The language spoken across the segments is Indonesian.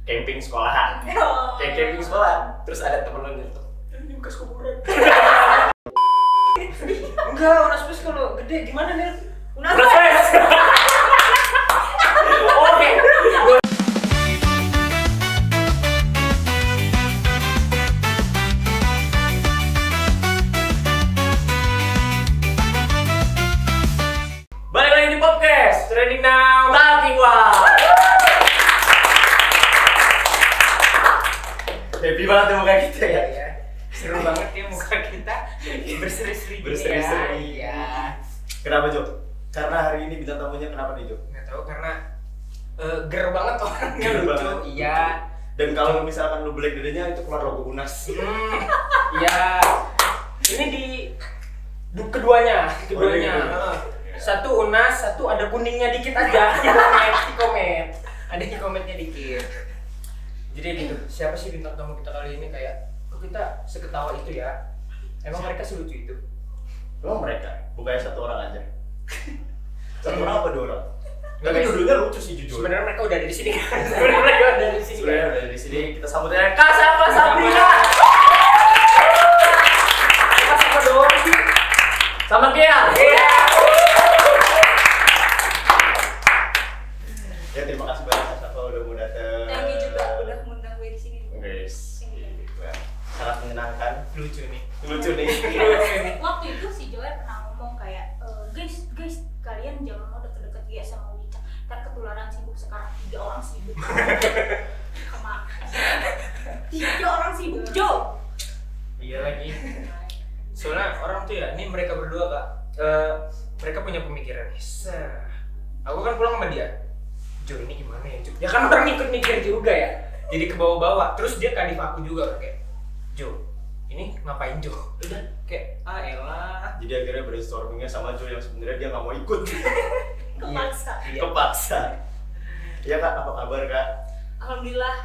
camping sekolahan. Kayak camping sekolah. Terus ada temen lo nyetok, ini bekas kuburan. Enggak, Unaspes kalau gede gimana nih? Unaspes. Oke. Balik lagi di podcast Trending Now Talking Wow. Happy banget ya muka kita ya. Seru banget ya muka kita berseri-seri ya. Kenapa Jo? Karena hari ini bintang tamunya kenapa nih Jo? Nggak tahu karena ger banget orangnya Ger lucu. banget. Iya. Dan kalau misalkan lu black dadanya itu keluar logo Unas. Iya. Ini di keduanya. iya. Satu Unas, satu ada kuningnya dikit aja. Di komen. Ada di komennya dikit. Jadi gitu. Siapa sih bintang tamu kita kali ini kayak kok kita seketawa itu ya? Emang mereka selucu itu? Emang mereka? Bukannya satu orang aja? Satu orang apa dua orang? Nggak, Tapi guys. dua-duanya lucu sih jujur. Sebenarnya mereka udah ada di sini kan? Sebenarnya mereka udah ada di sini. Sebenarnya udah di sini kita sambut dengan Kak Safa Sabrina. Kita sama dong. Sama Kia. Iya. Ya terima kasih banyak Kak Safa udah mau datang. Thank you juga udah ngundang gue di sini. Guys, sangat menyenangkan. Lucu nih. Lucu nih. Waktu itu si Joel pernah ngomong kayak, guys, kalian jangan mau deket-deket dia sama Wicca. Ntar ketularan sibuk sekarang 3 orang sibuk. Kemakan. 3 orang sibuk, Jo. Iya lagi. Soalnya orang tuh ya, ini mereka berdua Kak. Mereka punya pemikiran. Aku kan pulang sama dia. Jo ini gimana ya Jo? Ya kan orang ikut mikir juga ya. Jadi ke bawah-bawah. Terus dia kadif aku juga kayak, Jo, ini ngapain Jo? Udah kayak elah. Jadi akhirnya brainstormingnya sama Jo yang sebenarnya dia nggak mau ikut. Kepaksa. Iya. Kepaksa. Iya Kak, apa kabar Kak? Alhamdulillah,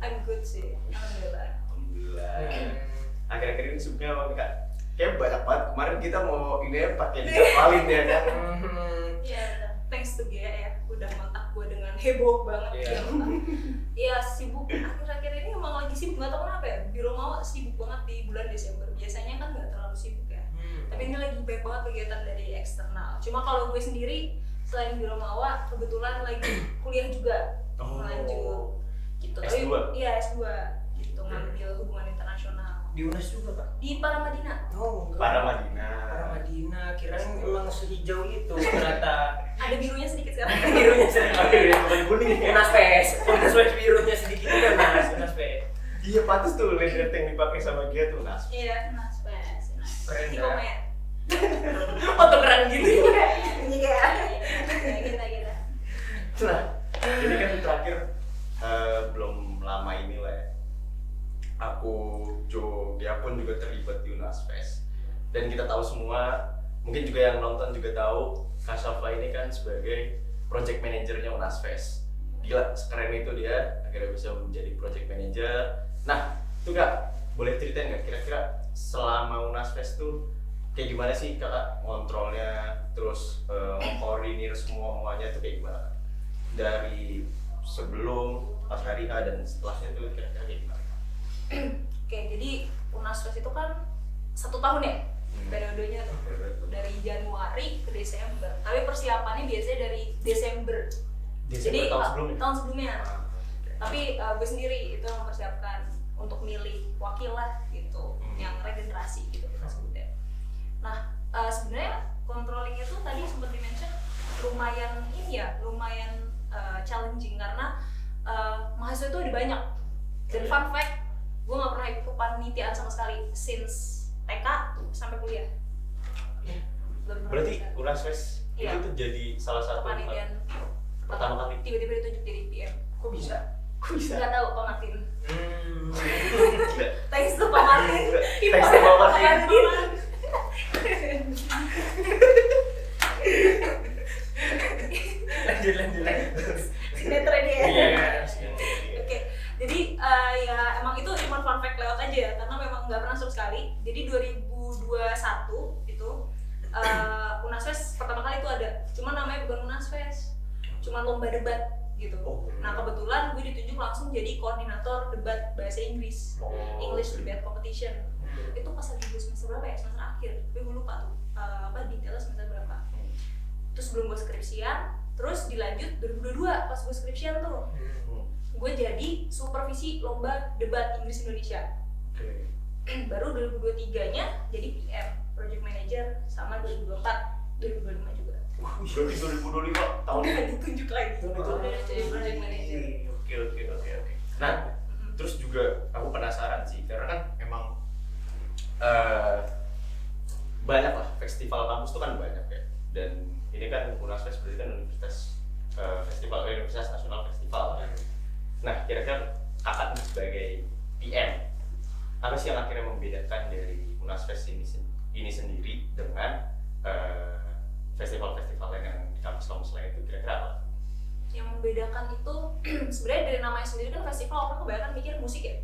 I'm good sih. Alhamdulillah. Alhamdulillah. Akhir-akhir ini sibuknya apa Kak? Kayak banyak banget. Kemarin kita mau ini ya pakai dijadwalin ya kan? Iya, thanks to Gia ya, udah ngontak gue dengan heboh banget. Iya. Iya sibuk, akhir-akhir ini emang lagi sibuk, gak tau kenapa ya. Biro Mawa sibuk banget di bulan Desember, biasanya kan gak terlalu sibuk ya. Tapi ini lagi banyak banget kegiatan dari eksternal. Cuma kalau gue sendiri, selain Biro Mawa, kebetulan lagi kuliah juga. Lanjut gitu. S2? Iya S2 gitu, ngambil hubungan internasional Di Unas juga Kak? di Paramadina. Oh enggak. Paramadina. Paramadina, kirain emang sehijau itu ternyata. Ada birunya sedikit sekarang. Birunya sedikit. Oke, bukan kuning. Unaspes birunya sedikit itu Unaspes. Iya pantas tuh letter yang dipakai sama dia tuh Nas. Iya, Unaspes. Keren Si dah. komen. Oh tuh keren gitu. Iya. Kita. Nah, jadi kan terakhir belum lama ini lah ya. Aku, Jo, dia pun juga terlibat di Unaspes. Dan kita tahu semua, mungkin juga yang nonton juga tahu, Kak Safa ini kan sebagai project manajernya Unaspes. Gila, sekeren itu dia, akhirnya bisa menjadi project manager. Nah, tuh Kak, boleh ceritain nggak kira-kira selama Unaspes tuh kayak gimana sih Kakak ngontrolnya, terus mengkoordinir semuanya tuh kayak gimana? Dari sebelum, pas hari H dan setelahnya tuh kira-kira kayak gimana? Oke, jadi Unaspes itu kan 1 tahun ya periodenya tuh, dari Januari ke Desember. Tapi persiapannya biasanya dari Desember. Jadi tahun sebelumnya. Tapi gue sendiri itu mempersiapkan untuk milih wakil lah gitu, yang regenerasi gitu kita sebutnya. Nah, sebenarnya controllingnya tuh tadi sempat di-mention lumayan challenging karena mahasiswa itu ada banyak. Dan fun fact, gue gak pernah ikut kepanitiaan sama sekali since TK sampai kuliah. Berarti Unaspes Iya. itu tuh jadi salah satu kepanitiaan pertama kali. tiba-tiba ditunjuk jadi PM. Kok bisa? Kok bisa? Gak tahu Pak Martin. Gila. Thanks to Pak Martin. Thanks to Pak Martin. Lanjut. Sinetron dia. Iya. Oke, jadi ya emang itu cuma fun fact lewat aja ya, karena memang nggak pernah sama sekali. Jadi 2021 itu Unaspes pertama kali itu ada, cuma namanya bukan Unaspes, cuma lomba debat gitu. Nah kebetulan gue ditunjuk langsung jadi koordinator debat bahasa Inggris, English Debate Competition. Itu pas lagi gue semester berapa ya? Semester akhir. Gue lupa tuh detailnya semester berapa. Terus sebelum gue skripsian, terus dilanjut 2022 pas gue skripsian tuh. Gue jadi supervisi lomba debat Inggris Indonesia. Baru 2023-nya jadi PM, Project Manager, sama 2024, 2025 juga. Berarti 2025 tahun Udah ditunjuk lagi. Udah jadi Project Manager. Oke. Nah, terus juga aku penasaran sih, karena kan emang banyak lah festival kampus tuh kan banyak ya. Dan ini kan Unasfest berarti kan Universitas Nasional Festival. Nah, kira-kira kakak sebagai PM, apa sih yang akhirnya membedakan dari Unasfest ini sendiri dengan festival-festival lain yang di kampus-kampus lain itu kira-kira apa? Yang membedakan itu sebenarnya dari namanya sendiri kan festival, orang kebanyakan mikir musik ya,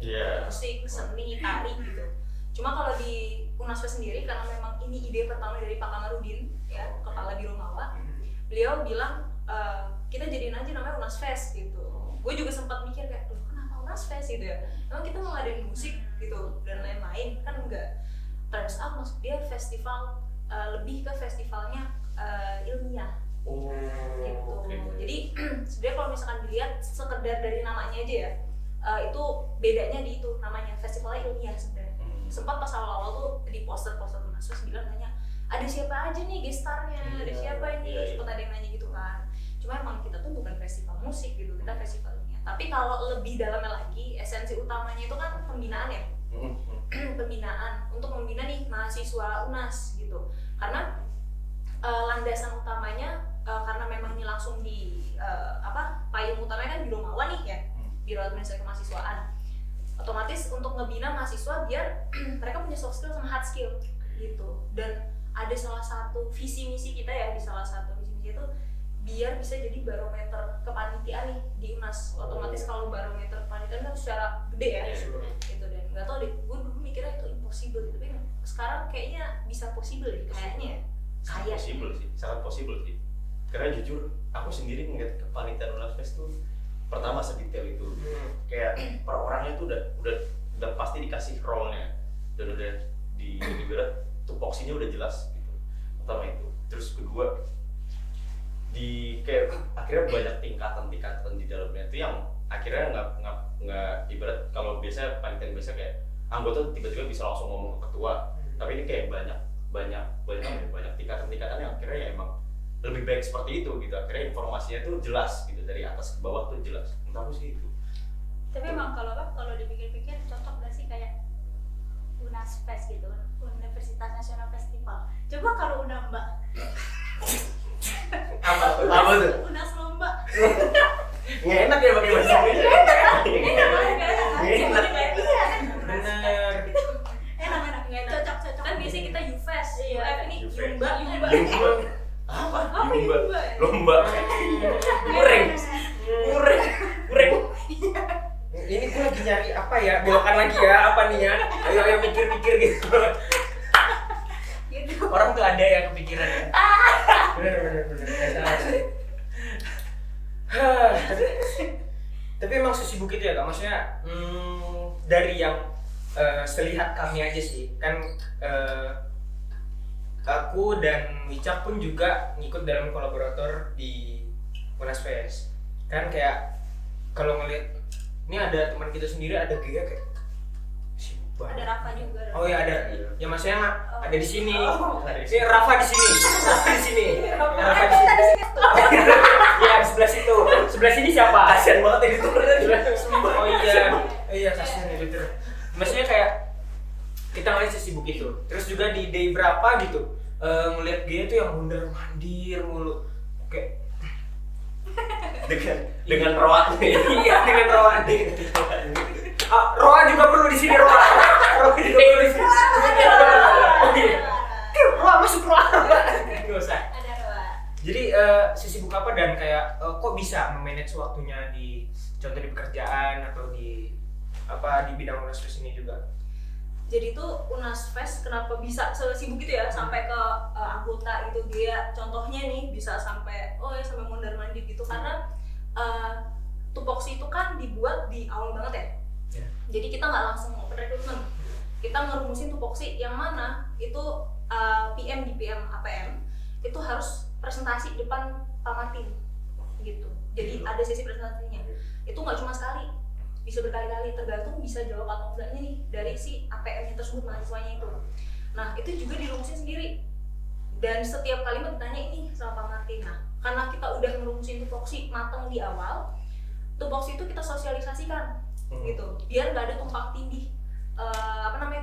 musik, seni, tari gitu. Cuma kalau di Unasfest sendiri, karena memang ini ide pertama dari Pak Kamarudin ya, Kepala Biro Mawa, beliau bilang kita jadiin aja namanya Unasfest gitu. Gue juga sempat mikir kayak, loh kenapa Unasfest gitu ya? Emang kita mau ngadain musik gitu dan lain-lain kan enggak. Turns out maksud dia festival lebih ke festivalnya ilmiah. Gitu. Jadi sebenarnya kalau misalkan dilihat sekedar dari namanya aja ya, itu bedanya di itu namanya festivalnya ilmiah sebenarnya. Sempat pas awal-awal tuh di poster-poster Unasfest bilang nanya, ada siapa aja nih gestarnya, ada siapa ini, sempat ada yang nanya gitu kan. Cuma emang kita tuh bukan festival musik gitu, kita festivalnya. Tapi kalau lebih dalamnya lagi, esensi utamanya itu kan pembinaan ya. Pembinaan untuk membina nih mahasiswa UNAS gitu. Karena landasan utamanya karena memang ini langsung di payung utamanya kan Biro Mawa nih ya, Biro Administrasi Kemahasiswaan. Otomatis untuk ngebina mahasiswa biar mereka punya soft skill sama hard skill gitu. Dan ada salah satu visi misi kita ya, di salah satu visi misi itu biar bisa jadi barometer kepanitiaan nih di UNAS. Otomatis kalau barometer kepanitiaan kan secara gede ya gitu. Dan nggak tahu deh, gue dulu mikirnya itu impossible, tapi sekarang kayaknya bisa possible deh kayaknya. Possible sih, sangat possible sih. Karena jujur, aku sendiri ngeliat kepanitiaan Unasfest tuh pertama sedetail itu. Kayak per orangnya tuh udah pasti dikasih role-nya dan udah diberat tupoksinya udah jelas gitu. Pertama itu. Terus kedua, di kayak akhirnya banyak tingkatan di dalamnya itu yang akhirnya nggak ibarat kalau biasa panitia biasa kayak anggota tiba-tiba bisa langsung ngomong ke ketua, tapi ini kayak banyak tingkatan yang akhirnya ya emang lebih baik seperti itu gitu. Akhirnya informasinya tuh jelas gitu, dari atas ke bawah tuh jelas. Menurut aku sih itu. Tapi emang kalau dipikir-pikir cocok gak sih kayak Unasfest gitu, Universitas Nasional Festival. Coba kalau Unamba. Apa tuh? Unas lomba. Nggak enak ya pakai bahasa Indonesia. Enak. Bener. Enak. Cocok. Kan biasanya kita UFest, UF ini Yumba. Apa? Yumba? Lomba. Kureng. Ini gue lagi nyari apa ya, belokan lagi ya, apa nih ya. Ayo mikir-mikir gitu. Orang tuh ada yang kepikiran ya. Bener. Tapi emang sesibuk itu ya Kak, maksudnya dari yang selihat kami aja sih, kan aku dan Wicak pun juga ngikut dalam kolaborator di Unasfest. Kan kayak kalau ngeliat, ini ada teman kita sendiri, ada Gia kayak Ada Rafa juga. Oh iya ada, ya maksudnya ada di sini. Ini Rafa di sini. Rafa di sini. Iya di sebelah situ. Sebelah sini siapa? Kasian banget editor. Oh iya kasian editor. Maksudnya kayak kita ngeliat sesibuk itu. Terus juga di day berapa gitu, ngeliat dia tuh yang mundar mandir mulu. Oke. Dengan roa. Iya dengan roa. Roa juga perlu di sini Roa juga perlu di sini. Roa masuk Roa. Nggak usah. Ada Roa. Jadi sesibuk apa dan kayak kok bisa memanage waktunya di contoh di pekerjaan atau di bidang Unasfest ini juga? Jadi tuh Unasfest kenapa bisa sesibuk itu ya, sampai ke anggota gitu dia contohnya nih bisa sampai sampai mondar mandir gitu, karena tupoksi itu kan dibuat di awal banget ya. Ya. Jadi kita nggak langsung open recruitment, kita ngerumusin tupoksi yang mana itu PM di PM APM itu harus presentasi depan Pak Martin gitu. Jadi ada sesi presentasinya. Itu nggak cuma sekali, bisa berkali-kali, tergantung bisa jawab atau enggaknya nih dari si APM-nya tersebut, mahasiswanya itu. Nah itu juga dirumusin sendiri. Dan setiap kalimat ditanya ini sama Pak Martin. Nah karena kita udah ngerumusin tupoksi matang di awal, tupoksi itu kita sosialisasikan gitu, biar nggak ada tumpang tindih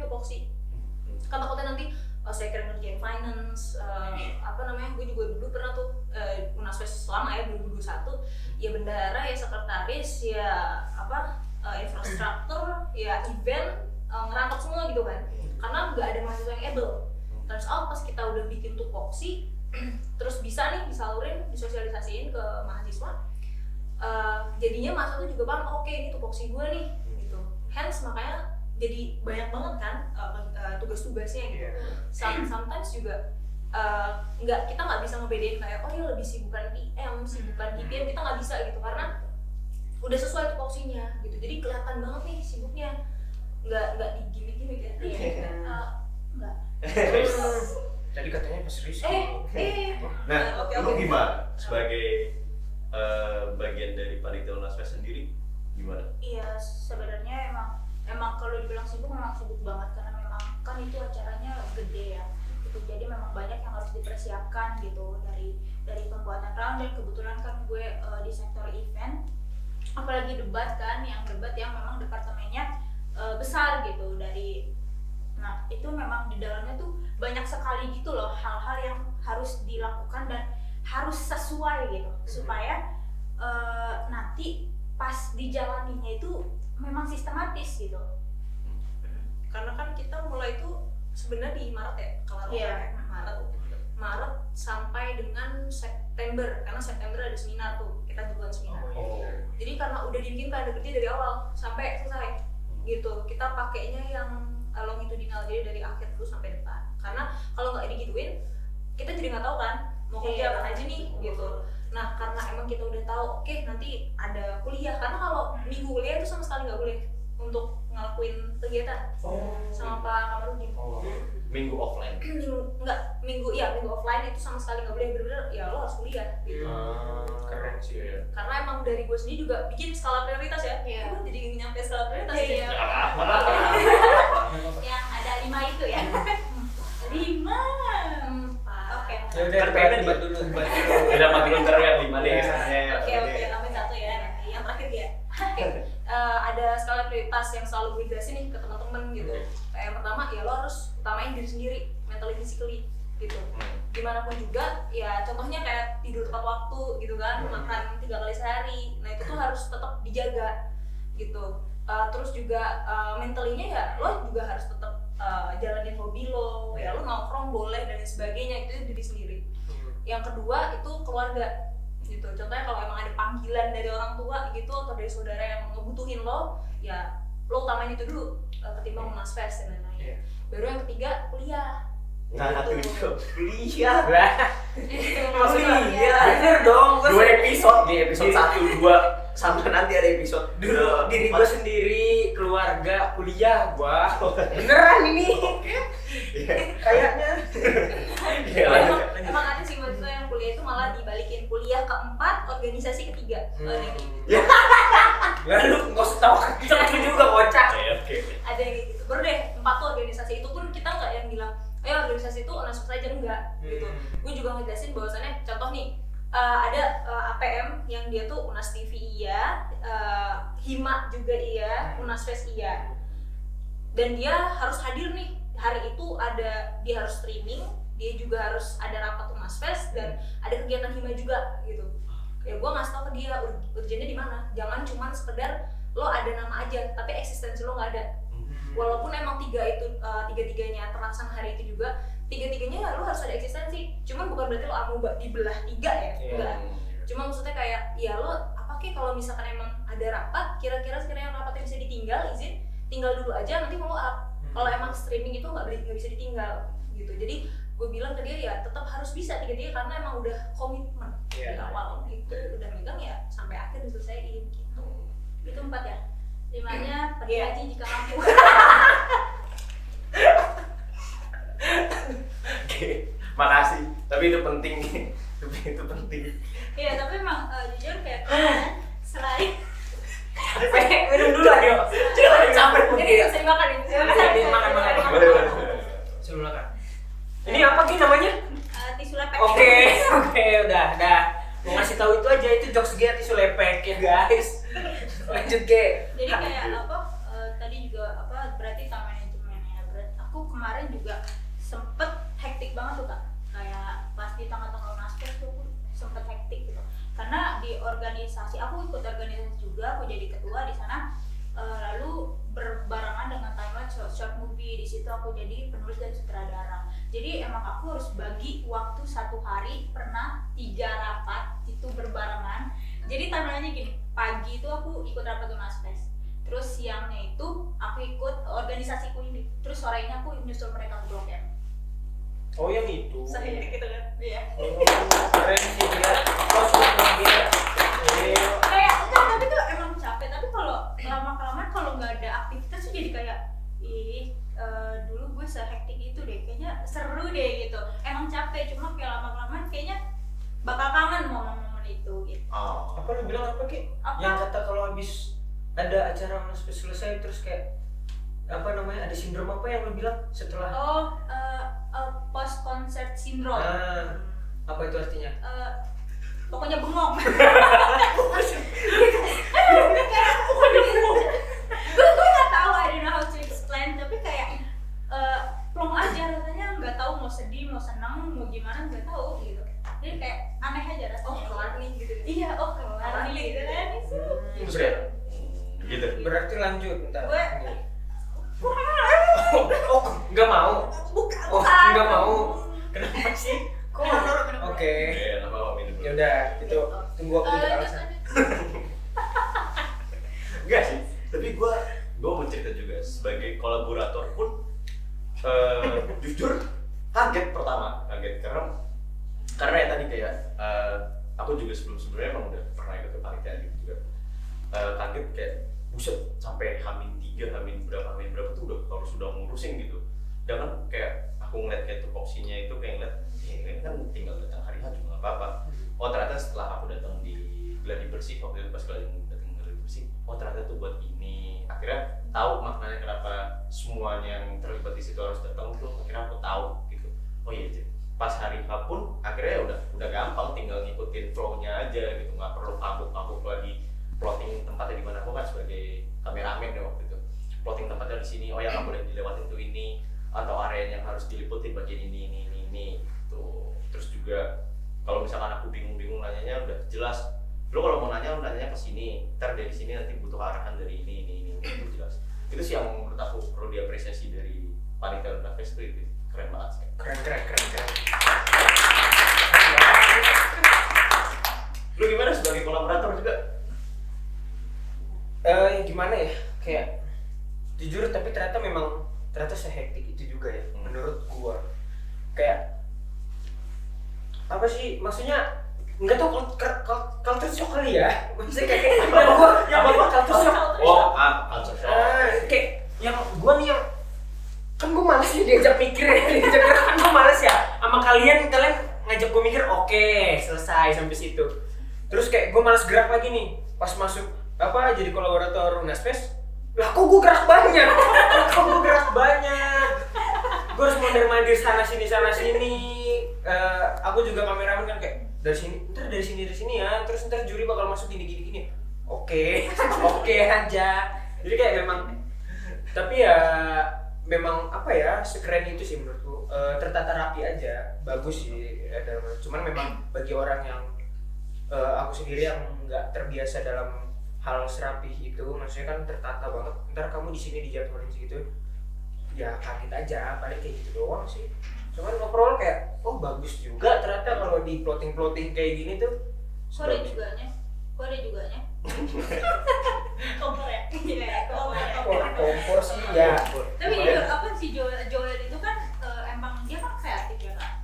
tupoksi. Kan takutnya nanti saya kira ngerjain finance, gue juga dulu pernah tuh UNASFES selama ya 2021, ya bendahara, ya sekretaris, ya infrastruktur, ya event, ngerangkap semua gitu kan, karena nggak ada mahasiswa yang able. Turns out pas kita udah bikin tupoksi, terus bisa nih disalurin, disosialisasiin ke mahasiswa, jadinya mahasiswa tuh juga paham, oke ini tupoksi gue nih gitu. Hence makanya jadi banyak banget kan tugas-tugasnya gitu. Sometimes juga kita nggak bisa ngebedain kayak oh ini lebih sibukan PM, sibukan PM, kita nggak bisa gitu karena udah sesuai tupoksinya gitu. Jadi kelihatan banget nih sibuknya, nggak digimik-gimik ya. Nggak. Tadi katanya pas serius. Nah, oke. lu gimana sebagai bagian dari panitia UNASFES sendiri gimana? Iya, sebenarnya emang kalau dibilang sibuk memang sibuk banget karena memang kan itu acaranya gede ya. Gitu. Jadi memang banyak yang harus dipersiapkan gitu dari pembuatan round, dan kebetulan kan gue di sektor event, apalagi debat yang memang departemennya besar gitu dari. Nah, itu memang di dalamnya tuh banyak sekali gitu loh hal-hal yang harus dilakukan dan harus sesuai gitu supaya nanti pas dijalaninya itu memang sistematis gitu. Karena kan kita mulai itu sebenarnya di Maret ya, kalau Maret sampai dengan September, karena September ada seminar tuh, kita duluan seminar. Jadi karena udah dibikin kalender kerja dari awal sampai selesai gitu, kita pakainya yang longitudinal, jadi dari akhir terus sampai depan. Karena kalau nggak digituin, kita jadi nggak tahu kan mau kerja apa aja nih gitu. Nah karena emang kita udah tahu, oke, nanti ada kuliah, karena kalau minggu kuliah itu sama sekali nggak boleh untuk ngelakuin kegiatan sama Pak Kamarudin. Minggu offline? Minggu offline itu sama sekali nggak boleh, bener-bener ya lo harus kuliah gitu. Keren sih ya. Karena emang dari gue sendiri juga bikin skala prioritas ya. Gue jadi nyampe skala prioritas Iya. ya. Yang ada 5 itu ya. 5. Oke. Ya udah debat dulu. Udah mati bentar ya 5 deh kesannya. Oke, tambahin 1 ya. Yang terakhir ya. Ada skala prioritas yang selalu gue jelasin nih ke teman-teman gitu. Yang pertama ya lo harus utamain diri sendiri, mentally, physically gitu. Gimana pun juga, ya contohnya kayak tidur tepat waktu gitu kan, makan 3 kali sehari. Nah itu tuh harus tetap dijaga gitu. Terus juga mentalinya ya lo juga harus tetap jalanin hobi lo, ya lo nongkrong boleh dan sebagainya, itu diri sendiri. Yang kedua itu keluarga gitu. Contohnya kalau emang ada panggilan dari orang tua gitu atau dari saudara yang ngebutuhin lo, ya lo utamain itu dulu ketimbang UNASFES dan lain-lain. Baru yang ketiga kuliah. Nah, gitu. itu kuliah. Kuliah. Bener dong. 2 episode di episode 1, 2 sampai nanti ada episode Dulu diri gue sendiri, keluarga, kuliah gua. Beneran ini. Kayaknya. Emang ada sih mahasiswa yang kuliah itu malah dibalikin, kuliah keempat, organisasi ketiga. Lalu nggak usah tahu kenceng juga kocak. Oke. Ada yang gitu. Baru deh 4 tuh organisasi, itu pun kita nggak yang bilang ayo organisasi itu UNASFES aja, enggak gitu. Gue juga ngejelasin bahwasannya contoh nih, ada APM yang dia tuh UNAS TV iya, Hima juga iya, UNASFES iya. Dan dia harus hadir nih hari itu, dia harus streaming, dia juga harus ada rapat UNASFES dan ada kegiatan Hima juga gitu. Ya gue ngasih tau ke dia urgennya di mana. Jangan cuma sekedar lo ada nama aja tapi eksistensi lo nggak ada. Walaupun emang tiga-tiganya terlaksana hari itu juga, tiga-tiganya lo harus ada eksistensi. Cuman bukan berarti lo mau dibelah 3 ya, enggak. Cuma maksudnya kayak ya lo apa kek kalau misalkan emang ada rapat, kira-kira sekiranya rapatnya bisa ditinggal, izin tinggal dulu aja, nanti follow up. Kalau emang streaming itu nggak bisa ditinggal gitu. Jadi gue bilang ke dia ya tetap harus bisa 3-3 karena emang udah komitmen di awal gitu, udah megang ya sampai akhir diselesaiin gitu. Itu 4 ya. 5-nya pergi haji jika mampu. Oke, makasih. Tapi itu penting. Itu penting. Iya, tapi emang jujur kayak selain minum dulu ayo. Jangan capek ini bisa dimakan ini. Makan. Boleh. Sebelum makan. Ini apa Ki namanya? Tisu lepek. Oke, udah. Mau ngasih tahu itu aja, itu jokes Gia tisu lepek ya guys. Lanjut Ge. Jadi kayak tadi juga berarti time managementnya. Berarti aku kemarin juga sempet hektik banget tuh Kak. Kayak pas di tengah-tengah Unaspes tuh aku sempet hektik gitu. Karena di organisasi, aku ikut organisasi juga, aku jadi ketua di sana. Lalu berbarengan dengan timeline short movie, di situ aku jadi penulis dan sutradara. Jadi emang aku harus bagi waktu 1 hari, pernah 3 rapat itu berbarengan. Jadi timelinenya gini, pagi itu aku ikut rapat Unaspes, terus siangnya itu aku ikut organisasiku ini, terus sorenya aku nyusul mereka ke Blok M. Oh yang itu. Saya gitu kan? Iya. Keren sih dia. Terus dia. Kayak enggak, tapi tuh emang capek. Tapi kalau lama-kelamaan kalau nggak ada aktivitas tuh jadi kayak dulu gue sehektik itu deh, kayaknya seru deh gitu. Emang capek, cuma kayak lama-kelamaan kayaknya bakal kangen momen-momen itu gitu. Apa lu bilang apa Ki? Apa? Yang kata kalau habis ada acara Unaspes selesai terus kayak apa namanya, ada sindrom apa yang lu bilang setelah? Post concert syndrome. Apa itu artinya? Pokoknya bengong. Gue nggak tahu, I don't know how to explain, tapi kayak plong aja rasanya, nggak tahu mau sedih, mau senang, mau gimana nggak tahu gitu. Jadi kayak aneh aja rasanya. Kelar nih gitu. Iya, kelar nih gitu kan. Gitu. Berarti lanjut bentar. Gue Nggak mau. bukan. Nggak mau. Kenapa sih? Kok? Oke. Lama minum. Ya udah, itu tunggu aku untuk alasan. Enggak sih, tapi gue mau cerita juga sebagai kolaborator pun jujur kaget karena ya tadi kayak aku juga sebelumnya emang udah pernah ikut kepanitiaan gitu juga, kaget kayak buset sampai H-3, H-berapa tuh harus udah ngurusin gitu. Dan kan kayak aku ngeliat kayak tupoksinya itu kayak ngeliat ini kan tinggal datang hari H juga nggak apa-apa. Oh ternyata setelah aku datang di Gladi Bersih, waktu itu pas datang di Gladi Bersih, oh ternyata tuh buat ini. Akhirnya tahu maknanya kenapa semuanya yang terlibat di situ harus datang tuh. Akhirnya aku tahu gitu. Oh iya, pas hari H pun akhirnya udah gampang, tinggal ngikutin flow-nya aja gitu, nggak perlu kabuk lagi plotting tempatnya di mana. Aku kan sebagai kameramen ya waktu itu, plotting tempatnya di sini. Oh ya nggak boleh dilewatin tuh ini, atau area yang harus diliputin bagian ini tuh. Terus juga kalau misalkan aku bingung nanyanya udah jelas. Lo kalau mau nanya, lo nanyanya ke sini. Ntar dari sini nanti butuh arahan dari ini itu jelas. Itu sih yang menurut aku perlu diapresiasi dari panitia Unaspes itu keren banget sih. Keren. Lu gimana sebagai kolaborator juga? Gimana ya? Kayak jujur tapi ternyata sehektik itu juga ya menurut gua. Kayak apa sih maksudnya, nggak tahu culture shock kali ya, maksudnya kayak gua yang culture shock. Culture shock. Kayak yang gua nih yang kan gua males nih diajak mikir kan gua males ya sama kalian ngajak gua mikir, oke, selesai sampai situ. Terus kayak gua males gerak lagi nih pas masuk jadi kolaborator Unaspes. Lah kok gua gerak banyak. Gua harus mondar-mandir sana sini. Aku juga kameramen kan kayak dari sini ya, terus ntar juri bakal masuk gini. Oke aja. Jadi kayak tapi ya memang apa ya, sekeren itu sih menurutku. Tertata rapi aja, bagus sih. Cuman memang bagi orang yang aku sendiri yang nggak terbiasa dalam hal serapih itu, maksudnya kan tertata banget. Ntar kamu di sini dijadwalin segitu, ya kaget aja, paling kayak gitu doang sih. Cuman overall kayak bagus juga ternyata kalau di plotting kayak gini tuh. Kok ada juganya? Kompor ya? Iya, Kompor sih ya. Tapi jujur apa sih Joel itu kan emang dia kan kreatif ya Kak.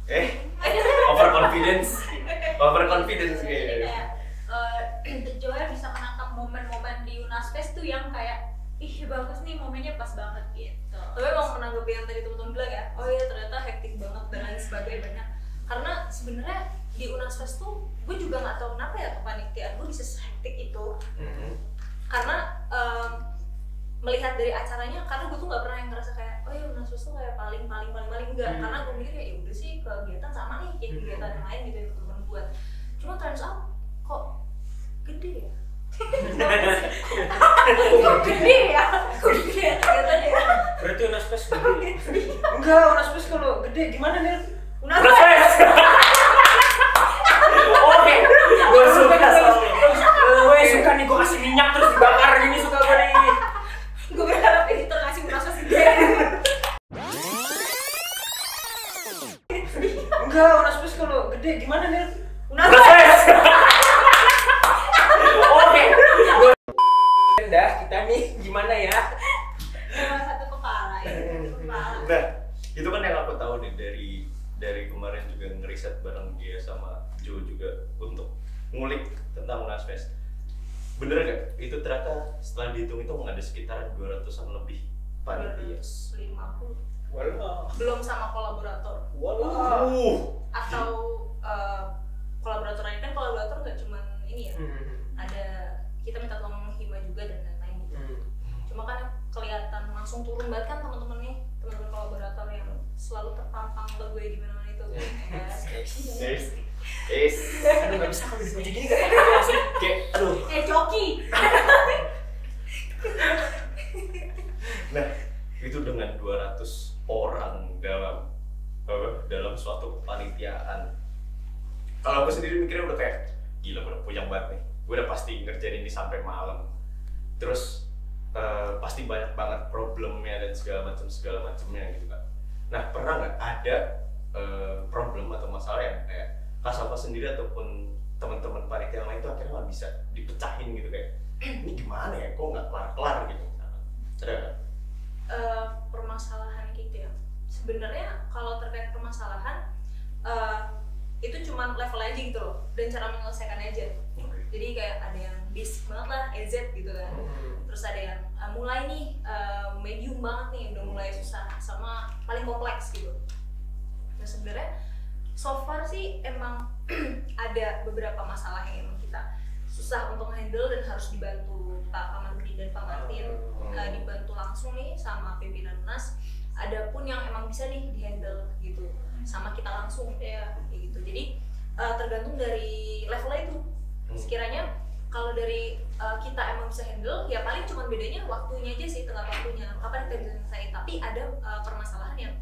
Overconfidence Jadi kayaknya. kayak Joel bisa menangkap momen-momen di Unasfest tuh yang kayak ih bagus nih, momennya pas banget gitu. Tapi emang menanggapi yang tadi teman-teman bilang ya, oh iya ternyata hektik banget dan lain sebagainya banyak. Karena sebenarnya di Unasfest tuh gue juga nggak tahu kenapa ya kepanitiaan gue bisa sehektik itu. Karena melihat dari acaranya, karena gue tuh nggak pernah yang ngerasa kayak oh ya Unasfest tuh kayak paling enggak. Karena gue mikir ya udah sih kegiatan sama nih kayak kegiatan yang lain gitu yang teman buat. Cuma turns out kok gede ya. Gede ya kegiatannya ya. Berarti Unasfest gede. Enggak, Unasfest kalau gede gimana nih? Unasfest. Oke, gue suka nih, gue kasih minyak terus dibakar gini, suka gue nih. Gue berharap editor ngasih Unasfest gede. Enggak, Unasfest kalau gede gimana nih? Unasfest. Oke, dah kita nih gimana ya? Cuma satu kepala ya. Nah, itu kan yang aku tahu nih dari kemarin juga ngeriset bareng dia sama Joe juga untuk ngulik tentang Unasfest. Bener gak? Itu ternyata setelah dihitung-hitung ada sekitar 200-an lebih panitia. 250. Walah. Belum sama kolaborator. Walah. Atau kolaborator ini kan kolaborator nggak cuma ini ya. Ada kita minta tolong Hima juga dan lain-lain gitu. Cuma kan kelihatan langsung turun banget kan teman-teman kolaborator yang selalu terpampang logo di mana-mana itu. Aduh nggak bisa kalau dipuji gini nggak enak langsung kayak aduh. Joki. Nah, itu dengan 200 orang dalam suatu kepanitiaan. Kalau aku sendiri mikirnya udah kayak gila, udah puyeng banget nih. Gue udah pasti ngerjain ini sampai malam. Terus pasti banyak banget problemnya dan segala macamnya gitu kan. Nah, pernah nggak ada problem atau masalah yang kayak Kak Safa sendiri ataupun teman-teman panitia yang lain itu akhirnya nggak bisa dipecahin gitu kayak ini gimana ya, kok nggak kelar gitu misalkan. Ada nggak? Permasalahan gitu ya. Sebenarnya kalau terkait permasalahan itu cuma level aja gitu loh, dan cara menyelesaikan aja. Jadi kayak ada yang basic banget lah, EZ gitu kan. Terus ada yang mulai nih medium banget nih, udah mulai susah, sama paling kompleks gitu. Nah sebenarnya so far sih emang ada beberapa masalah yang emang kita susah untuk handle dan harus dibantu Pak Kamarudi dan Pak Martin, dibantu langsung nih sama pimpinan UNAS. Ada pun yang emang bisa nih dihandle gitu sama kita langsung ya kayak gitu. Jadi tergantung dari levelnya itu. Sekiranya kalau dari kita emang bisa handle, ya paling cuma bedanya waktunya aja sih, tengah waktunya kapan kita bisa selesai. Tapi ada permasalahan yang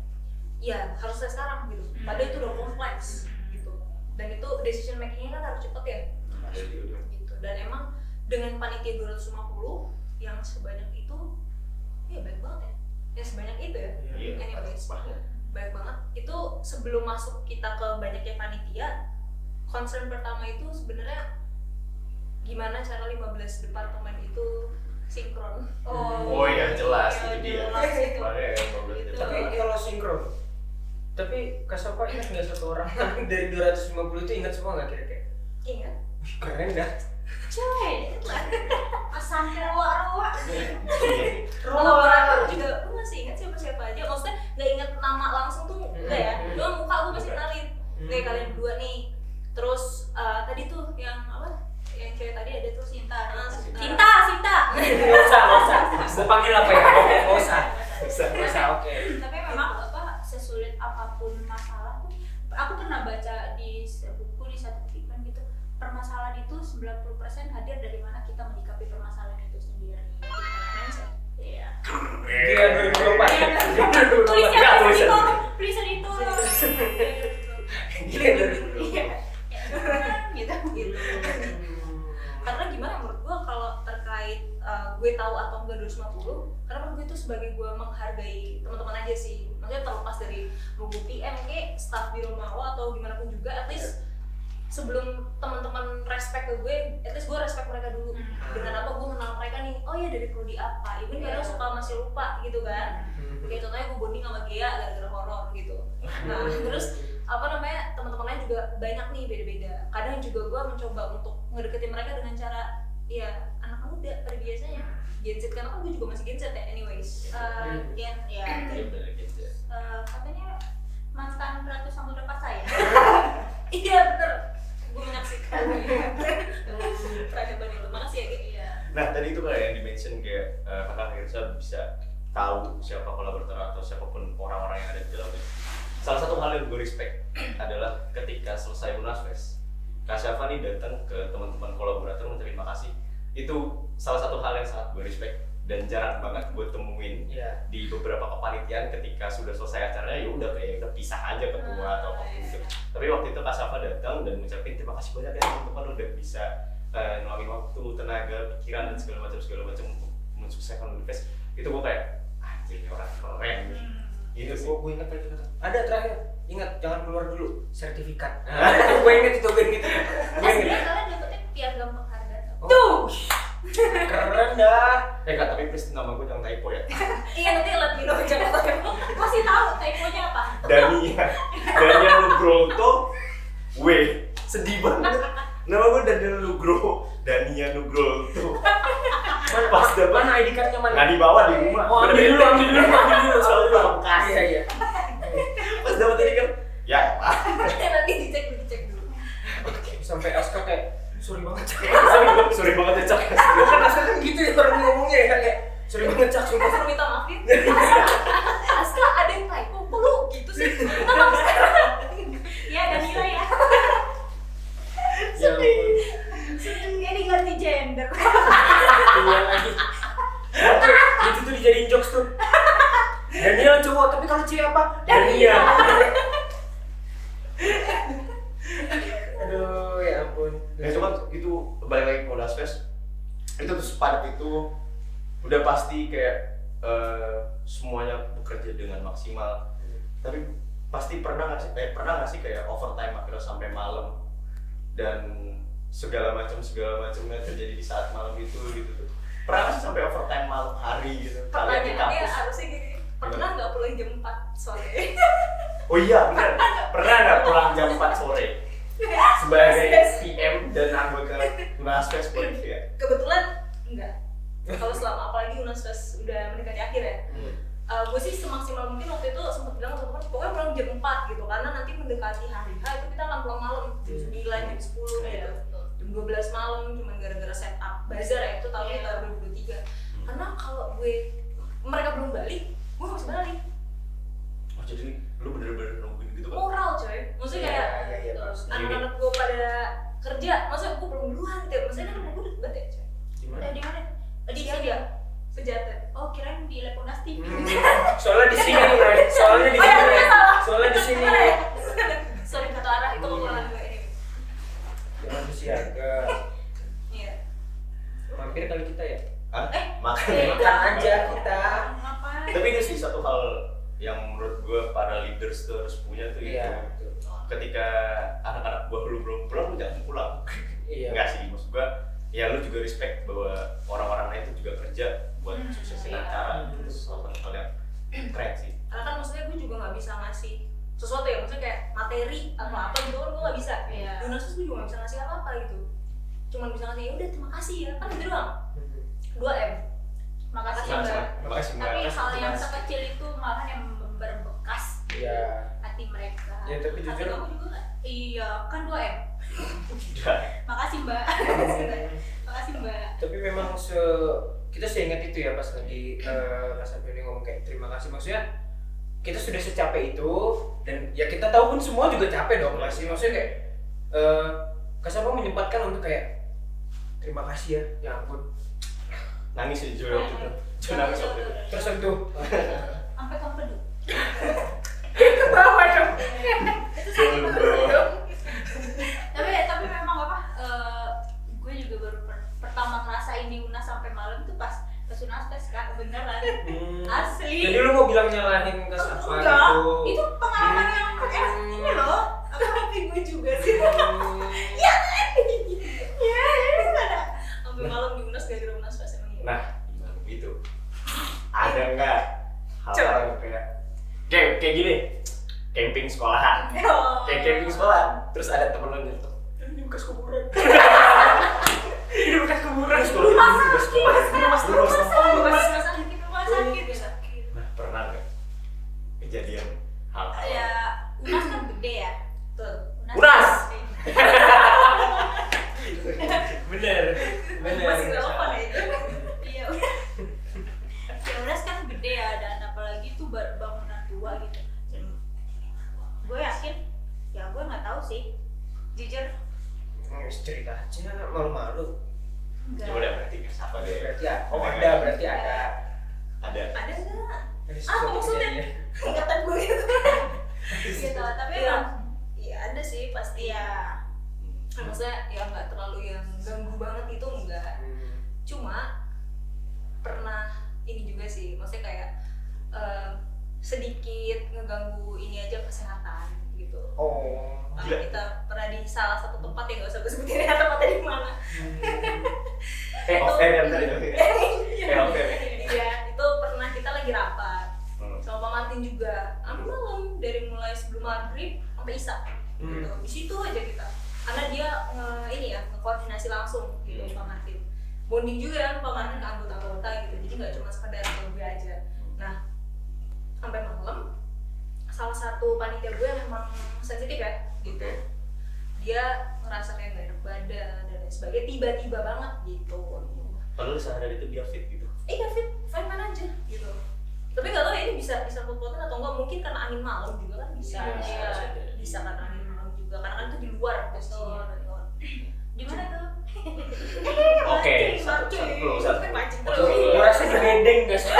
ya harus selesai sekarang gitu. Padahal itu udah kompleks gitu. Dan itu decision makingnya kan harus cepet ya. Gitu. Dan emang dengan panitia 250 yang sebanyak itu, ya baik banget ya. Ya sebanyak itu ya. Anyways, baik banget. Itu sebelum masuk kita ke banyaknya panitia, concern pertama itu sebenarnya gimana cara 15 departemen itu sinkron. Oh iya jelas itu dia. Jelas itu. Makanya Tapi kalau sinkron, tapi Kak Safa ingat nggak satu orang dari 250 itu ingat semua nggak kira-kira? Ingat? Keren dah. Coy, Sampai ruak-ruak. kolaborator juga gue masih ingat siapa-siapa aja. Maksudnya nggak inget nama langsung tuh enggak ya. Cuma muka gue masih kenalin. Kayak kalian berdua nih. Terus tadi tuh yang apa? Yang cewek tadi ada tuh Sinta. Sinta. Nggak usah. Gue panggil apa ya? Nggak usah. Oke. Tapi memang sesulit apapun masalah tuh, aku pernah baca di buku di satu pikiran gitu, permasalahan itu 90% hadir dari mana kita menyikapi permasalahan itu sendiri. Iya. Dia 2024. Tulisan itu. gitu. Karena gimana menurut gue kalau terkait gue tahu atau enggak 250, karena menurut gue itu sebagai gue menghargai teman-teman aja sih. Maksudnya terlepas dari buku PM kayak staff biro Marwa atau gimana pun juga, at least sebelum teman-teman respect ke gue, at least gue respect mereka dulu. Dengan apa gue kenal mereka nih, oh ya dari prodi apa, even kadang suka masih lupa gitu kan. Kayak contohnya gue bonding sama Gia gara-gara horor gitu. Nah terus apa banyak nih beda-beda. Kadang juga gue mencoba untuk ngedeketin mereka dengan cara ya anak muda pada biasanya Gen Z, karena kan gue juga masih Gen Z ya anyways. Gen ya Iya bener gitu ya. katanya mantan Ratu Samudra Pasai ya. Iya bener, gue menyaksikan peradaban itu. Makasih ya Gen. Iya. Nah tadi itu kayak yang di-mention kayak kakak Hirsa bisa tahu siapa kolaborator atau siapapun orang-orang yang ada di dalamnya. Salah satu hal yang gue respect adalah ketika selesai Unasfest, Kak Syafa nih datang ke teman-teman kolaborator ngucapin makasih. Itu salah satu hal yang sangat gue respect dan jarang banget gue temuin di beberapa kepanitiaan ketika sudah selesai acaranya ya udah kayak udah pisah aja ketua atau apapun gitu. Tapi waktu itu Kak Syafa datang dan ngucapin terima kasih banyak ya teman-teman udah bisa ngeluangin waktu, tenaga, pikiran dan segala macam untuk mensukseskan Unifest. Itu gue kayak anjir orang keren nih. Itu sih. Gue ingat lagi kata. Ada terakhir, ingat jangan keluar dulu sertifikat. Gue inget itu. Sebenarnya kalian dapetin piagam penghargaan. Tuh. Keren dah. Kak tapi please nama gue jangan typo ya. Iya nanti let me know jangan typo. Kasih tahu typonya apa? Dania Nugroho W. Sedih banget. Nama gue Dania Nugroho. Pas dapat Mana ID card-nya mana? nggak dibawa di rumah. Oh, ambil dulu. Selalu pamungkas. Iya. Pas dapat ini kan, ya Pak. Nanti dicek dulu. Sampai Aska kayak sorry banget Cak. Sorry banget ya Cak. Kan Aska kan gitu ya orang ngomongnya ya kayak sorry banget Cak, sumpah. Suruh minta maafin. Aska ada yang typo, kok lu gitu sih? Minta maaf sekarang. Ya Danila ya. Ya ampun. Ini ganti gender. Iya lagi. Itu tuh dijadiin jokes tuh. Daniel cowok, tapi kalau cewek apa? Daniel. Aduh, ya ampun. Ya cuman itu balik lagi ke Unasfest. Itu tuh sepadat itu udah pasti kayak semuanya bekerja dengan maksimal. Tapi pasti pernah nggak sih kayak overtime akhirnya sampai malam dan segala macamnya terjadi di saat malam itu gitu tuh. Pernah nggak sih sampai overtime malam hari gitu? Kalian di Pertanyaannya kampus? harusnya gini, pernah nggak pulang jam 4 sore? Oh iya benar. Pernah nggak pulang jam 4 sore? Sebagai PM dan anggota Unasfest Bolivia. Kebetulan enggak. Kalau selama apalagi Unasfest udah mendekati akhir ya. Gue sih semaksimal mungkin waktu itu sempat bilang sama teman pokoknya pulang jam 4 gitu karena nanti mendekati hari H itu kita akan pulang malam jam 9, jam 10 gitu. Jam 12 malam cuman gara-gara setup bazar ya itu tahun kita 2023. Karena kalau mereka belum balik, gue harus balik. Oh jadi lu bener-bener nungguin gitu kan? Moral coy. Maksudnya kayak anak-anak gue pada kerja, maksudnya gue belum duluan gitu. Maksudnya kan gue udah banget ya coy. Di mana? Di sini ya, Pejaten. Oh kirain di Leponasti. Soalnya di sini nih, soalnya di sini. Soalnya di sini. Sorry kata arah itu kekurangan gue ini. Jangan bersiaga. Iya. Mampir kali kita ya. Hah? Makan Makan aja kita. Ngapain? Tapi ini sih satu hal yang menurut gue para leaders tuh harus punya tuh Iya. itu. Ketika anak-anak gue belum pulang, lu jangan pulang. Iya. Enggak sih, maksud gue ya lu juga respect bahwa orang-orang lain itu juga kerja buat suksesin iya. acara. Itu salah satu hal yang keren sih. Karena kan maksudnya gue juga nggak bisa ngasih sesuatu ya, maksudnya kayak materi atau apa gitu kan gue nggak bisa. Iya. Di Unasfest gue juga nggak bisa ngasih apa-apa gitu. Cuman bisa ngasih ya udah terima kasih ya, kan gitu doang. 2M. Makasih Makasih, Mbak. makasih, Mbak. Tapi Makasih, hal yang Mas. sekecil itu malahan yang berbekas Iya. hati mereka. Ya tapi Hati jujur. kamu juga nggak? Iya, kan 2M. Udah. Makasih Mbak. Makasih Mbak. Tapi memang kita seingat itu ya pas lagi Mas Abeni ngomong kayak terima kasih, maksudnya kita sudah secapek itu dan ya kita tahu pun semua juga capek dong pasti, maksudnya kayak Kasapa menyempatkan untuk kayak terima kasih ya ampun, Nangis sih Jo waktu itu. Jo nangis waktu itu. tersentuh. Sampai kamu peduli. Ketawa dong. Tapi memang apa? Gue juga baru pertama ngerasain di Unas sampai malam itu pas Unasfest Kak, beneran. Asli. Jadi lu mau bilang nyalahin Kasapa Enggak, gitu? itu pengalaman yang ini loh. Apa tapi gue juga sih. Ya kan? Ya, ada. Sampai malam di Unas gara-gara Unasfest emang gitu. Nah, gimana gitu? Ada nggak hal-hal yang kayak gini? Camping sekolahan. camping sekolah. Terus ada temen lo nyetok, ini bekas kuburan. Ini bekas kuburan. Rumah sakit. Nah, pernah nggak kejadian hal-hal? Ya, Unas kan gede ya. Tuh, Unas! Bener. Masih relevan ya. Iya. Ya Unas kan gede ya, dan apalagi tuh bangunan tua gitu. Dan gue yakin, ya gue nggak tahu sih, jujur. Cerita aja, malu-malu. Enggak. Coba deh berarti apa deh? Berarti ada. Oh ada, berarti ada. Ada. Ada nggak? Ada Apa sesuatu maksudnya? kejadian. Ingatan gue itu. Gitu, tapi Iya. emang Iya ada sih pasti. ya Maksudnya ya nggak terlalu yang ganggu banget itu enggak. Cuma pernah ini juga sih, maksudnya kayak sedikit ngeganggu ini aja kesehatan gitu. Oh. Karena kita pernah di salah satu tempat yang nggak usah gue sebutin ya tempatnya di mana. Oke ya tadi oke. Oke. Iya itu pernah kita lagi rapat sama Pak Martin juga. Sampai malam dari mulai sebelum maghrib sampai isya. Gitu. Di situ aja kita. Karena dia ngekoordinasi langsung gitu Pak Martin. Bonding juga kan Pak Martin ke anggota-anggota gitu. Jadi nggak cuma sekedar gue aja. Nah sampai malam salah satu panitia gue yang memang sensitif ya gitu. Dia ngerasa kayak gak enak badan dan lain sebagainya tiba-tiba banget gitu. Padahal sehari itu dia fit gitu. Iya fit, fine aja gitu. Tapi nggak tahu ya ini bisa fluktuatif atau enggak, mungkin karena angin malam juga kan bisa. Iya, Bisa karena angin malam juga karena kan itu di luar posisinya. di mana tuh? Oke, satu Gue Gue rasa di bedeng nggak sih?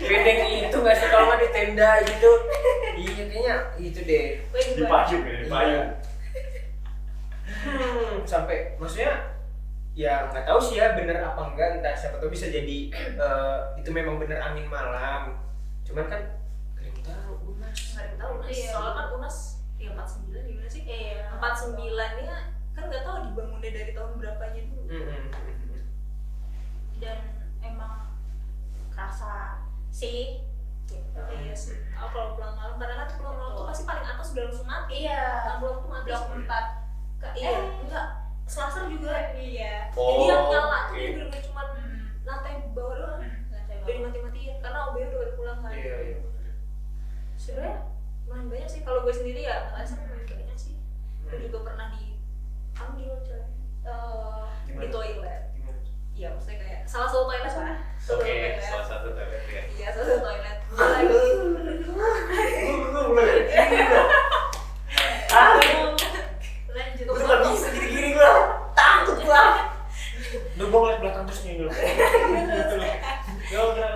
Di bedeng itu nggak sih kalau nggak di tenda gitu? Iya kayaknya itu deh. di payung ya, di payung. Sampai maksudnya ya nggak tahu sih ya bener apa enggak, entah siapa tahu bisa jadi itu memang bener angin malam. Cuman kan kalian tahu Unas. nggak ada tahu Unas. Iya. Soalnya kan Unas ya 49 gimana sih? Iya. 49 nya kan nggak tahu dibangunnya dari tahun berapanya dulu. Dan emang kerasa sih. Iya sih. Kalau pulang malam karena kan pulang malam tuh pasti paling atas udah langsung mati. Iya. Pulang tuh mati. Blok 4. Iya. Enggak. Selasar juga. Iya. Jadi yang nyala tuh oke. dia bener-bener cuma lantai bawah doang. Dari mati-matiin karena OB udah pada pulang kan. Iya. Sebenarnya lumayan banyak sih. Kalau gue sendiri ya ngerasa lumayan banyak sih. Gue juga pernah dipanggil coy. Di toilet. Iya, maksudnya kayak salah satu toilet lah. Oke, salah satu toilet ya. Iya, salah satu toilet. Gue lagi. Lanjut. Gue tuh gak bisa gini-gini gue. Takut gue. Lu gue ngeliat belakang terus nih dulu. Ya udah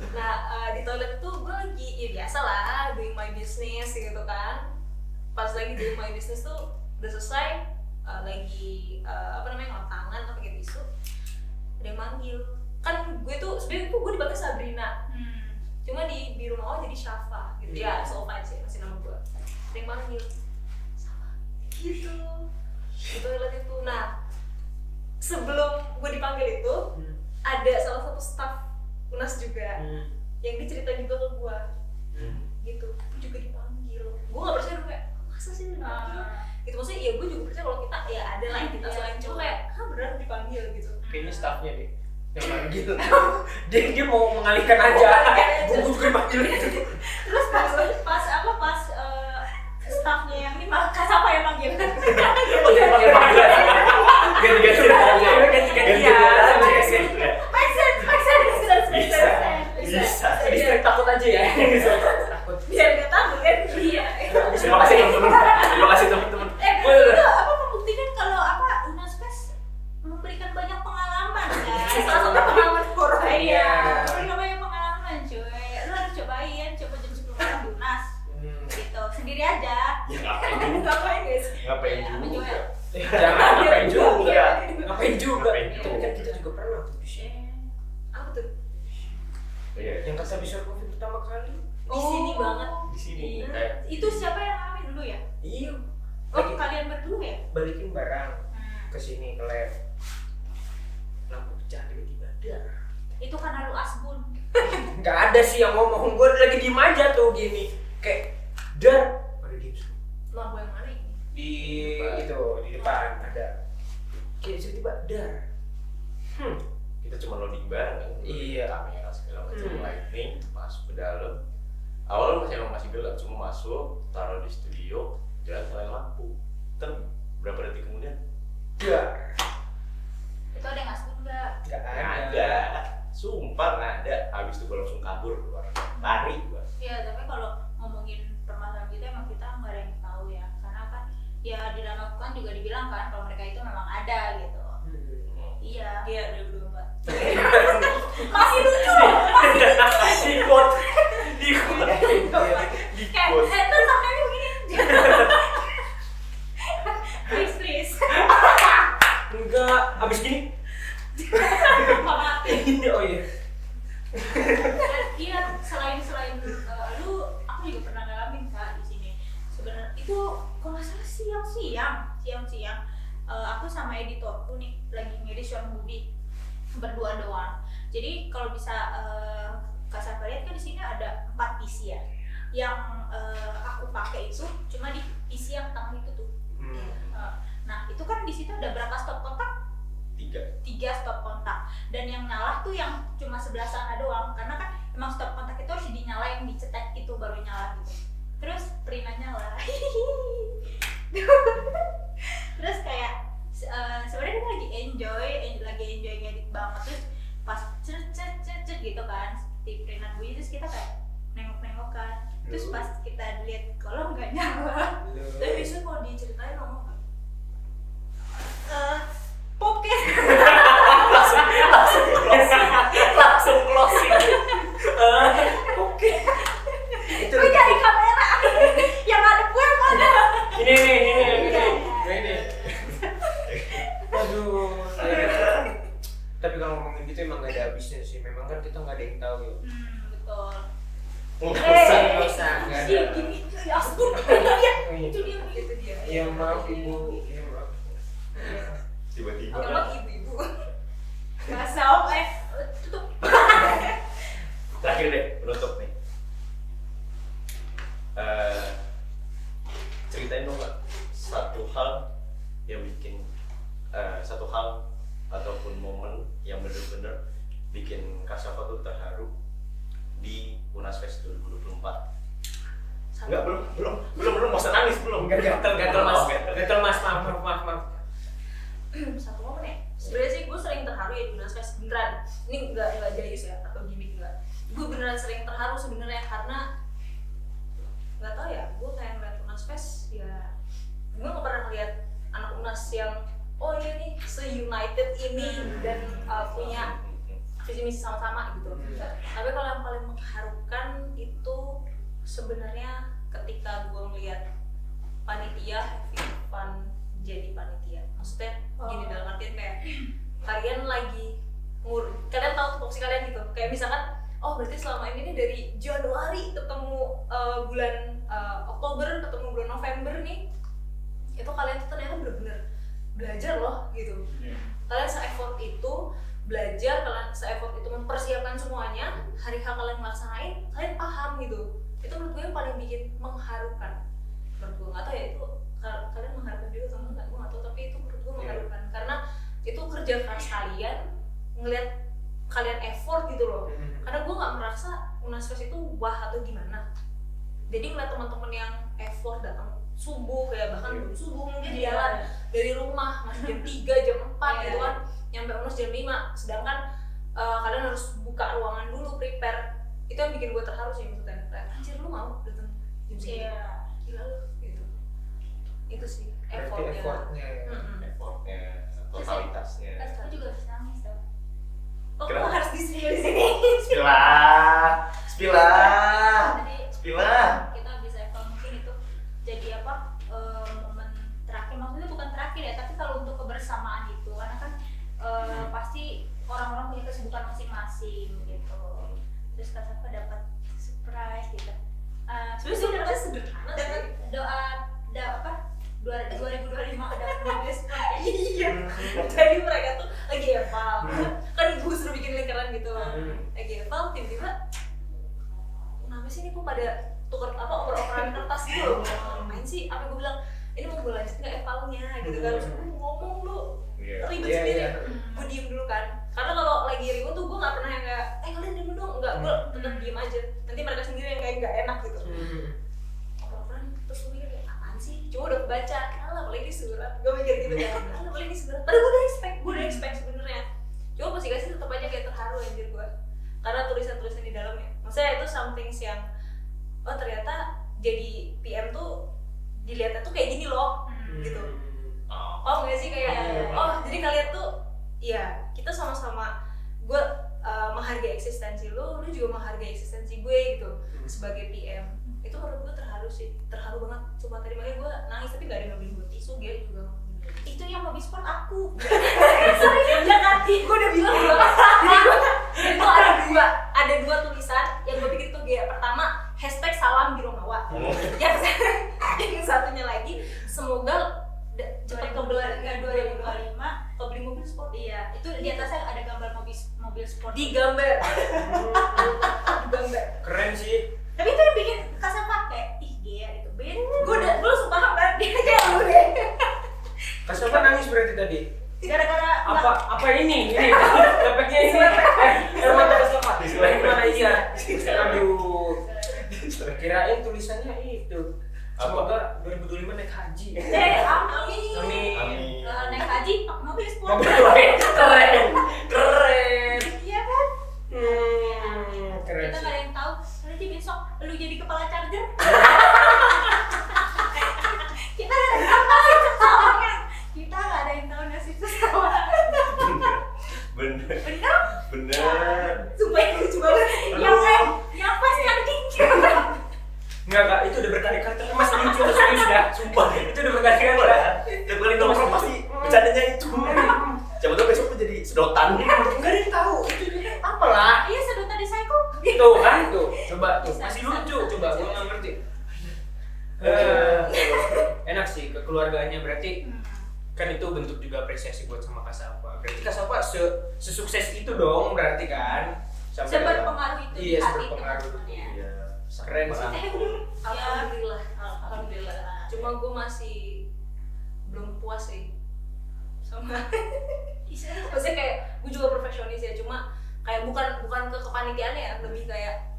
Nah, di toilet itu gue lagi, ya biasa lah, doing my business gitu kan. Pas lagi doing my business tuh udah selesai, lagi ngelap tangan atau pakai tisu, ada yang manggil. Kan gue tuh sebenarnya gue dipanggil Sabrina, cuma di rumah jadi Syafa gitu ya, so fine sih masih nama gue. Ada yang manggil, sama gitu di toilet itu. Nah, sebelum gue dipanggil itu, ada salah satu staff Unas juga yang dicerita juga ke gue gitu, gue juga dipanggil. Gue nggak percaya dulu kayak masa sih dipanggil gitu, maksudnya ya gue juga percaya kalau kita ya ada lah yang kita selain cuma kayak beneran dipanggil gitu. kayaknya staffnya deh yang manggil. dia mau mengalihkan aja. Gue juga dipanggil gitu. Terus pas staffnya yang ini siapa yang manggil? Oh dia panggil. Ganti-ganti aja. Ganti-ganti aja. Bisa. Jadi takut aja ya. Takut. Biar gak takut kan. Iya. Terima kasih teman-teman. Terima kasih teman-teman. Itu membuktikan kalau Unaspes memberikan banyak pengalaman kan? Salah satu pengalaman horor. Iya, memberikan banyak pengalaman cuy. Lu harus cobain, coba jam 10 malam di Unas. Gitu, sendiri aja. Ya ngapain juga? Ngapain guys? Ngapain Apa juga? juga? Jangan ngapain juga. Ngapain juga. Ngapain Tapi juga. kan kita juga pernah tuh di sini. Apa tuh? Iya. Yang kata bisa COVID pertama kali. Di sini banget. Di sini. Iya. Itu siapa yang ngalamin dulu ya? Iya. Oh, Lagi kalian berdua ya? balikin barang ke sini ke lab. Lampu pecah tiba-tiba dar. Itu karena lu asbun. Nggak ada sih yang ngomong, gue lagi diem aja tuh gini kayak dar pada diem semua. lampu yang mana ini? Di Depan. itu di depan ada. Kayak tiba-tiba dar. Kita cuma loading bareng kan. Iya. Kamera segala macam lighting, masuk ke dalam. Awalnya masih gelap, cuma masuk, taruh di studio, jalan nyalain lampu. Kan berapa detik kemudian? Dar. Itu ada yang ngasih enggak? Nggak Nggak ada. Sumpah nggak ada. Habis itu gue langsung kabur keluar. Lari gue. Iya, tapi kalau ngomongin permasalahan gitu emang kita nggak ada yang tahu ya, karena kan ya di dalam lakukan juga dibilang kan kalau mereka itu memang ada gitu. Iya. Iya 2024. Masih lucu. Di quote. Di quote. Kayak itu sampai begini. Please. Enggak, abis gini. Mati. Oh iya. Iya, selain lu, aku juga pernah ngalamin Kak di sini. Sebenarnya itu kalau nggak salah siang-siang, aku sama editorku nih lagi ngedit short movie berdua doang. Jadi kalau bisa Kak Safa lihat kan di sini ada 4 PC ya. Yang aku pakai itu cuma di PC yang tengah itu tuh. Nah itu kan di situ ada berapa stop kontak? 3 stop kontak, dan yang nyala tuh yang cuma sebelah sana doang, karena kan emang stop kontak itu harus dinyalain, dicetek itu baru nyala gitu. Terus Prina nyala. Terus kayak sebenarnya kita lagi enjoy ngedit banget, terus pas cet gitu kan seperti Prina bunyi, terus kita kayak nengok kan, terus pas kita lihat kalau nggak nyala. Tapi biasanya kalau diceritain ngomong apa? Podcast. Langsung closing. Oke. Itu Gue cari kamera yang ada gue mana? ini. Aduh. Tapi kalau ngomongin gitu emang gak ada habisnya sih. Memang kan kita nggak ada yang tahu ya. Betul. Nggak usah. Nggak ada. Iya gini, ya ampun. Itu dia. Ya maaf ibu. Ya maaf. Tiba-tiba. Emang ibu-ibu. Masuk, tutup. Terakhir deh, penutup nih. Ceritain dong Kak, satu hal ataupun momen yang bener-bener bikin Kak Safa tuh terharu di Unasfest 2024. Enggak, belum mau nangis belum. Gatel mas, maaf. Satu momen ya. Sebenarnya sih gue sering terharu ya di Unasfest beneran. Ini nggak jayus ya atau gimmick enggak. Gue beneran sering terharu sebenarnya karena nggak tahu ya. Gue kayak ngeliat Unasfest ya. Gue nggak pernah ngeliat anak Unas yang oh iya nih se-united ini dan punya visi misi sama-sama gitu. Tapi kalau yang paling mengharukan itu sebenarnya ketika gue ngeliat panitia having fun jadi panitia. Maksudnya gini dalam artian kayak kalian lagi kalian tahu tupoksi kalian gitu. Kayak misalkan oh berarti selama ini nih dari Januari ketemu bulan Oktober ketemu bulan November nih, itu kalian tuh ternyata bener-bener belajar loh gitu. Kalian se-effort itu belajar, kalian se-effort itu mempersiapkan semuanya. Hari H kalian melaksanain, kalian paham gitu. Itu menurut gue yang paling bikin mengharukan. Menurut gue nggak tahu ya itu kalian mengharukan juga atau enggak, gue nggak tahu, tapi itu menurut gue mengharukan karena itu kerja keras kalian, ngelihat kalian effort gitu loh. Karena gue nggak merasa Unasfest itu wah atau gimana. Jadi ngeliat teman-teman yang effort datang subuh, kayak bahkan belum subuh mungkin jalan dari rumah masih jam 3, jam 4 gitu kan, nyampe Unas jam 5, sedangkan kalian harus buka ruangan dulu, prepare. Itu yang bikin gue terharu sih maksudnya. Kayak anjir lu mau datang jam segitu? Gila lu gitu. Itu sih effortnya. Effortnya, totalitasnya. Aku juga bisa nangis tau. Oh, Kenapa? kok harus di sini? Spilah. Jadi kita bisa evaluasi mungkin itu jadi apa momen terakhir, maksudnya bukan terakhir ya, tapi kalau untuk kebersamaan itu karena kan pasti orang-orang punya kesibukan masing-masing gitu. Terus Kak Safa dapat surprise gitu. Sebenarnya dapat sederhana dapat sih. doa 2025 dapat best. Iya. Jadi mereka tuh lagi eval. Kan gue suruh bikin lingkaran gitu. Lagi eval tiba-tiba kenapa sih nih kok pada tukar apa oper-operan kertas gitu loh. Main sih apa gue bilang gue lanjut nggak evalnya gitu kan, terus gue ngomong lu ribet Iya, sendiri, iya. gue diem dulu kan, karena kalau lagi ribut tuh gue nggak pernah yang kayak kalian diem dong, enggak, gue tetap diem aja, nanti mereka sendiri yang kayak nggak enak gitu. Orang terus gue mikir kayak apaan sih, cuma udah kebaca, alah apalagi ini surat, gue mikir gitu kan, alah apalagi ini surat, padahal gue udah expect sebenarnya, cuma pas dikasih tetap aja kayak terharu anjir gue, karena tulisan-tulisan di dalamnya, maksudnya itu something yang oh ternyata jadi PM tuh dilihatnya tuh kayak gini loh, gitu. Oh nggak sih kayak oh jadi kalian tuh ya kita sama-sama gue menghargai eksistensi lu juga menghargai eksistensi gue gitu sebagai PM. Itu menurut gue terharu banget, cuma tadi makanya gue nangis tapi nggak ada yang beli gue tisu, dia juga Itu yang mobil sport aku. sorry jangan, gue udah bilang belum. Jadi itu ada dua tulisan yang gue pikir tuh kayak pertama hashtag salam Giromawa, yang satunya lagi semoga cepat kebeli 2025 kebeli mobil sport. Iya, itu di atasnya ada gambar mobil sport. digambar. Keren sih. Tapi itu yang bikin Kasa pakai. Ih, dia itu Ben. Gue langsung paham kan dia kayak lu deh. Kasapa nangis berarti tadi. Gara-gara Apa ini lepeknya ini mata Kasapa gimana iya. Aduh, kirain tulisannya itu semoga 2025 naik haji. amin. Naik haji pakai mobil sport. Keren. Iya kan? Keren Kita sih. nggak ada yang tahu. Nanti besok lu jadi kepala charger. Kita nggak ada yang tahu nasib seseorang. Kita nggak ada yang tahu nasib seseorang. Bener. Sumpah itu lucu banget. Yang pas charging. Enggak, itu udah berkali-kali tapi masih lucu, serius dah. Sumpah, itu udah berkali-kali dah. Tiap kali nongkrong pasti bercandanya itu. Siapa tahu besok tuh jadi sedotan. Enggak ada yang tahu, itu apalah. Iya, sedotan di psycho. Tuh kan, tuh, coba tuh, masih lucu, coba gua nggak ngerti. Enak sih kekeluargaannya, berarti kan itu bentuk juga apresiasi buat sama Kasapa. Berarti Kasapa sesukses itu dong, berarti kan. Seberpengaruh itu di Iya, hati seberpengaruh. teman-temannya. Iya. Keren sih. Alhamdulillah. Cuma gue masih belum puas sih sama. Maksudnya kayak gue juga profesionis ya, cuma kayak bukan ke kepanitiaannya ya, lebih kayak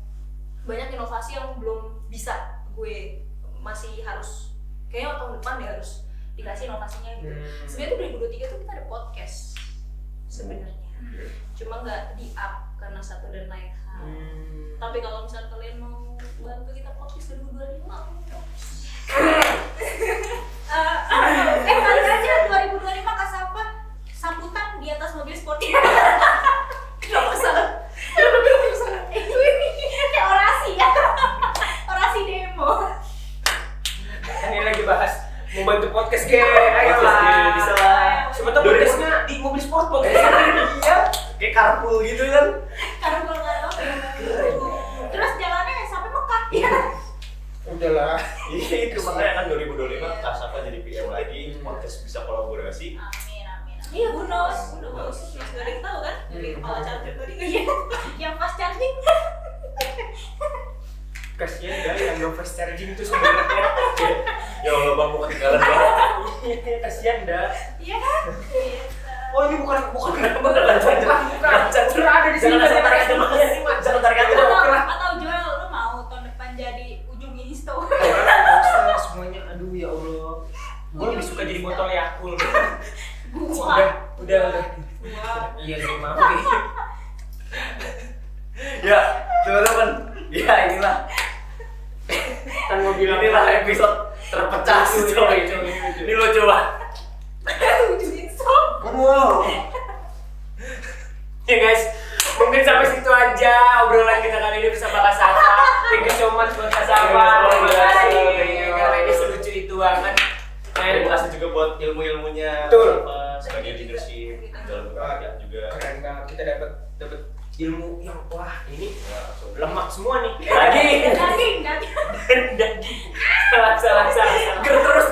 banyak inovasi yang belum bisa gue, masih harus kayaknya tahun depan deh harus dikasih inovasinya gitu. Sebenarnya 2023 tuh kita ada podcast sebenarnya, cuma nggak di up karena satu dan lain hal. Tapi kalau misalnya kalian mau bantu kita podcast 2025 Kali aja 2025 Kasapa sambutan di atas mobil sport. kenapa salah? Kayak orasi ya. Orasi demo. Ini lagi bahas mau bantu podcast ayolah. Bisa lah. Siapa tahu podcastnya di mobil sport podcast. Iya. Kayak carpool gitu kan. Karena terus jalannya sampai Mekah ya. Udahlah. Itu makanya kan 2025 Kasapa jadi PM lagi, podcast bisa kolaborasi. Amin. Iya, who knows? Nggak ada yang tahu kan? Dari kepala charger tadi kan? Iya. Yang fast charging. Kasian dah yang no fast charging tuh sebenarnya. Ya Allah bang, mau ketinggalan banget. Kasian dah. Iya kan? Oh ini bukan charger ada di sini. Jangan tarik aja mas. Jangan tarik aja. Atau Joel, lu mau tahun depan jadi ujung Insto? Nggak usah semuanya. Aduh ya Allah. Gue lebih suka jadi botol Yakult. Udah. Iya sih maaf. Ya teman-teman, ya inilah Kan mau bilang inilah episode terpecah coy. Ini lo coba. Ujung Insto. Wow. Ya guys, mungkin sampai situ aja obrolan kita kali ini bersama Kasapa. Thank you so much buat Kasapa. Karena ini selucu itu banget. Terima kasih juga buat ilmu-ilmunya. Betul. Sebagai leadership dalam bekerja juga. Keren banget, kita dapat ilmu yang wah ini Ya, lemak semua nih. Daging. Daging. Salah. Ger terus